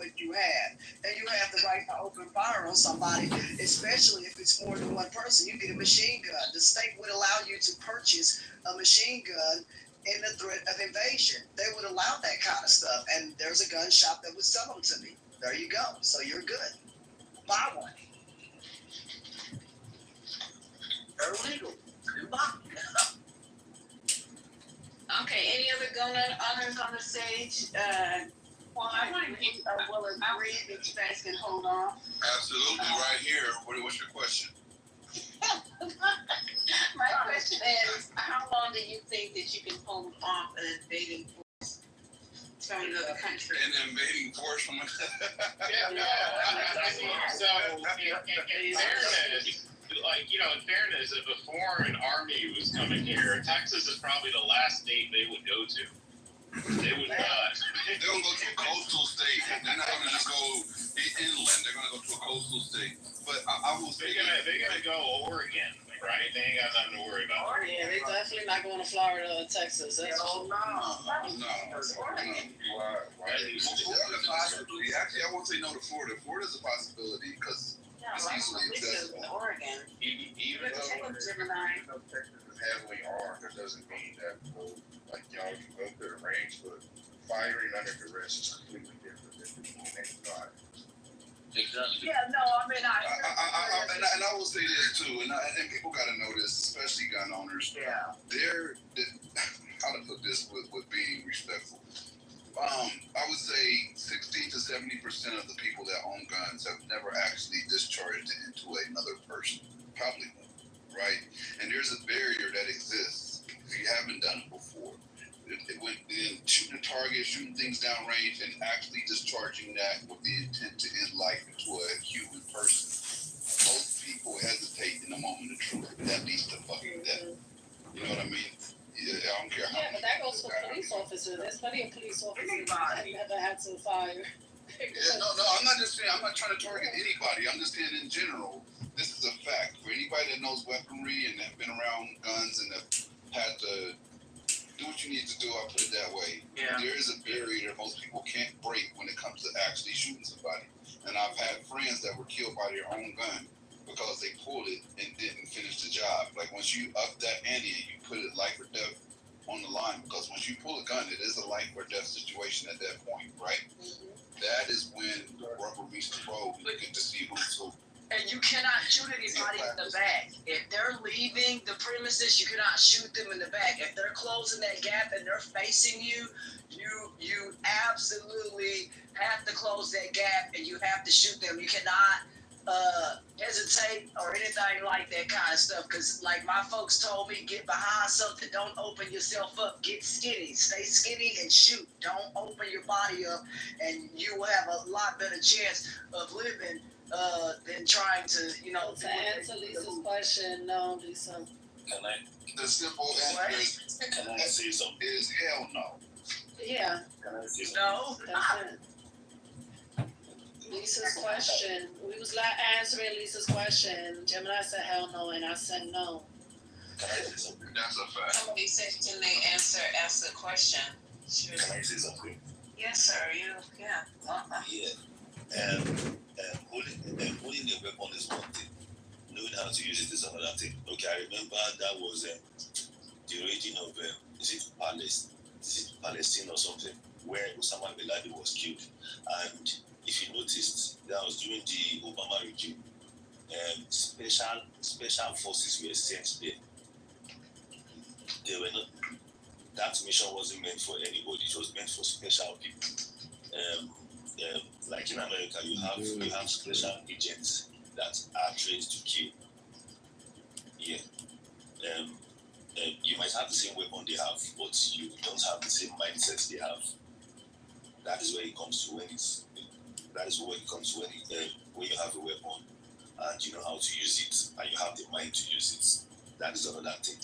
what you have. And you have the right to open fire on somebody, especially if it's more than one person. You get a machine gun. The state would allow you to purchase a machine gun in the threat of invasion. They would allow that kind of stuff. And there's a gun shop that would sell them to me. There you go. So you're good. Buy one. They're legal. Buy. Okay, any other owners on the stage? Well, I want to agree that you guys can hold on. Absolutely, right here. What's your question? My question is, how long do you think that you can hold off an invading force from another country? An invading force from another So, in fairness, if a foreign army was coming here, Texas is probably the last state they would go to. They would not. They'll go to a coastal state. They're not going to just go inland. They're going to go to a coastal state. But I will say they're gonna go Oregon, right? They ain't got nothing to worry about. Yeah, they definitely not going to Florida or Texas. That's no. Florida's a possibility. Actually, I won't say no to Florida. Florida's a possibility because it's easily accessible. Oregon. Even though Texas is heavily armed, it doesn't mean that you can go to the range, but firing under duress is completely different than anybody. Exactly. Yeah, no, I mean, and I will say this too, and people got to know this, especially gun owners. Yeah. They're how to put this with being respectful. I would say 60 to 70% of the people that own guns have never actually discharged it into another person, probably, right? And there's a barrier that exists if you haven't done it before. It went in shooting a target, shooting things downrange, and actually discharging that with the intent to end life into a human person. Most people hesitate in the moment of truth. That leads to fucking death. You know what I mean? Yeah, I don't care how. Yeah, but that goes for police officers. There's plenty of police officers that have never had to fire. Yeah, no, I'm not just saying. I'm not trying to target anybody. I'm just saying in general. This is a fact for anybody that knows weaponry and have been around guns and have had to do what you need to do. I'll put it that way. Yeah. There is a barrier that most people can't break when it comes to actually shooting somebody. And I've had friends that were killed by their own gun because they pulled it and didn't finish the job. Like once you up that ante and you put it life or death on the line, because once you pull a gun, it is a life or death situation at that point, right? Mm-hmm. That is when the rubber meets the road and you get to see who's who. And you cannot shoot anybody in the back. If they're leaving the premises, you cannot shoot them in the back. If they're closing that gap and they're facing you, you absolutely have to close that gap and you have to shoot them. You cannot hesitate or anything like that kind of stuff. Because like my folks told me, get behind something. Don't open yourself up. Get skinny. Stay skinny and shoot. Don't open your body up, and you will have a lot better chance of living than trying to, To answer Lisa's question, no, Lisa. Can I? The simple answer Can I say something? is hell no. Yeah. Can I say something? No. That's it. Lisa's question. We was answering Lisa's question. Gemini said hell no, and I said no. Can I say something? That's a fact. Somebody said, can they ask the question? Sure. Can I say something? Yes, sir. Yeah. Yeah. Holding a weapon is one thing. Knowing how to use it is another thing. Okay, I remember that was the origin of Palestine or something, where Osama bin Laden was killed. And if you noticed, that was during the Obama regime. Special forces were sent there. They were not. That mission wasn't meant for anybody. It was meant for special people. Like in America, you have special agents that are trained to kill. Yeah. You might have the same weapon they have, but you don't have the same mindset they have. That is where it comes to when you have a weapon and you know how to use it and you have the mind to use it. That is another thing.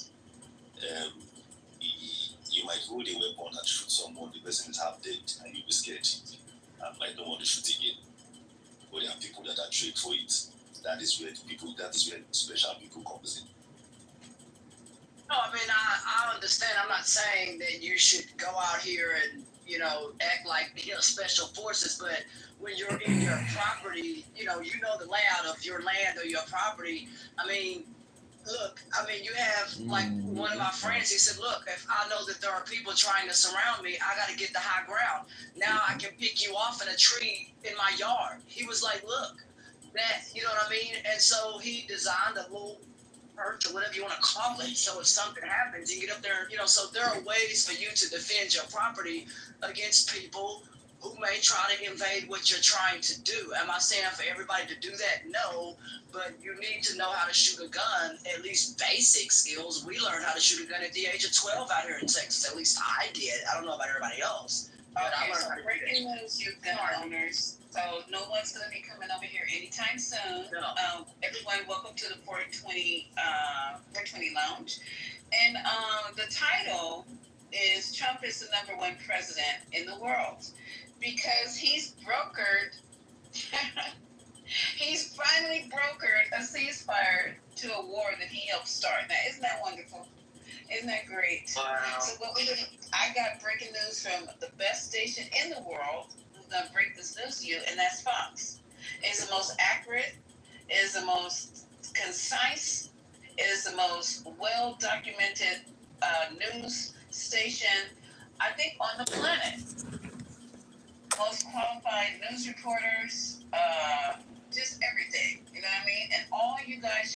You might hold a weapon and shoot someone, the person is half dead, and you'll be scared and might not want to shoot again. But there are people that are trained for it. That is where special people comes in. No, I mean, I understand. I'm not saying that you should go out here and act like special forces. But when you're in your property, you know the layout of your land or your property. I mean, look, you have like one of my friends. He said, "Look, if I know that there are people trying to surround me, I got to get the high ground. Now I can pick you off in a tree in my yard." He was like, "Look, that you know what I mean." And so he designed a little perch or whatever you want to call it. So if something happens, you get up there. So there are ways for you to defend your property against people who may try to invade what you're trying to do. Am I saying for everybody to do that? No, but you need to know how to shoot a gun, at least basic skills. We learned how to shoot a gun at the age of 12 out here in Texas. At least I did. I don't know about everybody else. But I Okay, learned so how to do breaking news, you gun owners. So no one's gonna be coming over here anytime soon. No. Everyone, welcome to the 420 Lounge. And the title is Trump is the #1 president in the world because he's brokered. He's finally brokered a ceasefire to a war that he helped start. Now, isn't that wonderful? Isn't that great? Wow. So what we did, I got breaking news from the best station in the world who's gonna break this news to you, and that's Fox. It's the most accurate, it is the most concise, it is the most well documented news station, I think, on the planet. Most qualified news reporters, just everything. You know what I mean? And all you guys